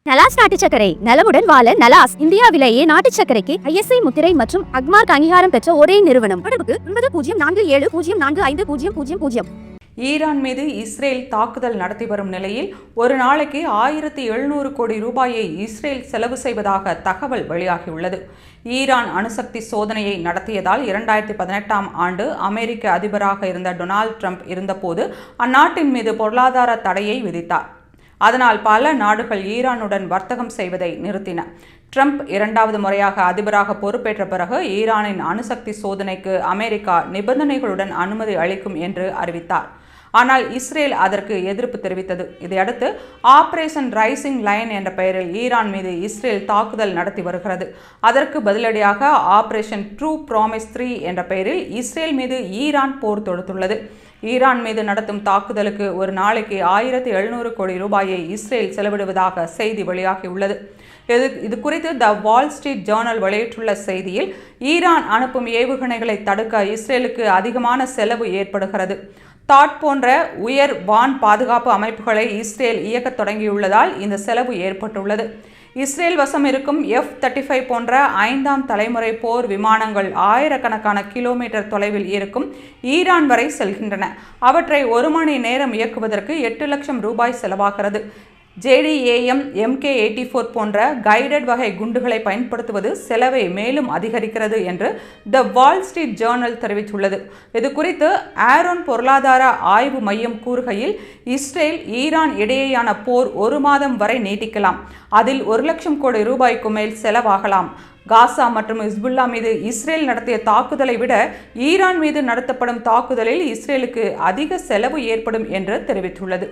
நலாஸ் நாட்டு சர்க்கரை நலமுடன் வாழ நலாஸ் இந்தியாவிலேயே நாட்டு சர்க்கரைக்கு ISI முத்திரை மற்றும் அக்மார்க் அங்கீகாரம் பெற்ற ஒரே நிறுவனம். தொடர்புக்கு 9047045000. ஈரான் மீது இஸ்ரேல் தாக்குதல் நடத்தி வரும் நிலையில் ஒரு நாளைக்கு 1700 கோடி ரூபாயை இஸ்ரேல் செலவு செய்வதாக தகவல் வெளியாகியுள்ளது. ஈரான் அணுசக்தி சோதனையை நடத்தியதால் 2018ஆம் ஆண்டு அமெரிக்க அதிபராக இருந்த டொனால்ட் ட்ரம்ப் இருந்தபோது அந்நாட்டின் மீது பொருளாதார தடையை விதித்தார். அதனால் பல நாடுகள் ஈரானுடன் வர்த்தகம் செய்வதை நிறுத்தின. ட்ரம்ப் இரண்டாவது முறையாக அதிபராக பொறுப்பேற்ற பிறகு ஈரானின் அணுசக்தி சோதனைக்கு அமெரிக்கா நிபந்தனைகளுடன் அனுமதி அளிக்கும் என்று அறிவித்தார். ஆனால் இஸ்ரேல் அதற்கு எதிர்ப்பு தெரிவித்தது. இதையடுத்து ஆபரேஷன் ரைசிங் லைன் என்ற பெயரில் ஈரான் மீது இஸ்ரேல் தாக்குதல் நடத்தி வருகிறது. அதற்கு பதிலடியாக ஆபரேஷன் ட்ரூ ப்ராமிஸ் 3 என்ற பெயரில் இஸ்ரேல் மீது ஈரான் போர் தொடுத்துள்ளது. ஈரான் மீது நடத்தும் தாக்குதலுக்கு ஒரு நாளைக்கு 1700 கோடி ரூபாயை இஸ்ரேல் செலவிடுவதாக செய்தி வெளியாகியுள்ளது. இது குறித்து த வால் ஸ்ட்ரீட் ஜேர்னல் வெளியிட்டுள்ள செய்தியில், ஈரான் அனுப்பும் ஏவுகணைகளை தடுக்க இஸ்ரேலுக்கு அதிகமான செலவு ஏற்படுகிறது. தாட் போன்ற உயர் வான் பாதுகாப்பு அமைப்புகளை இஸ்ரேல் இயக்கத் தொடங்கியுள்ளதால் இந்த செலவு ஏற்பட்டுள்ளது. இஸ்ரேல் வசம் இருக்கும் F-35 போன்ற 5ஆம் தலைமுறை போர் விமானங்கள் ஆயிரக்கணக்கான கிலோமீட்டர் தொலைவில் இருக்கும் ஈரான் வரை செல்கின்றன. அவற்றை ஒரு மணி நேரம் இயக்குவதற்கு 8 லட்சம் ரூபாய் செலவாகிறது. JDAM MK-84 போன்ற கைடட் வகை குண்டுகளை பயன்படுத்துவது செலவை மேலும் அதிகரிக்கிறது என்று த வால் ஸ்ட்ரீட் ஜேர்னல் தெரிவித்துள்ளது. இது குறித்து ஆரோன் பொருளாதார ஆய்வு மையம் கூறுகையில், இஸ்ரேல் ஈரான் இடையேயான போர் 1 மாதம் வரை நீட்டிக்கலாம். அதில் 1 லட்சம் கோடி ரூபாய்க்கு மேல் செலவாகலாம். காசா மற்றும் ஹிஸ்புல்லா மீது இஸ்ரேல் நடத்திய தாக்குதலை விட ஈரான் மீது நடத்தப்படும் தாக்குதலில் இஸ்ரேலுக்கு அதிக செலவு ஏற்படும் என்று தெரிவித்துள்ளது.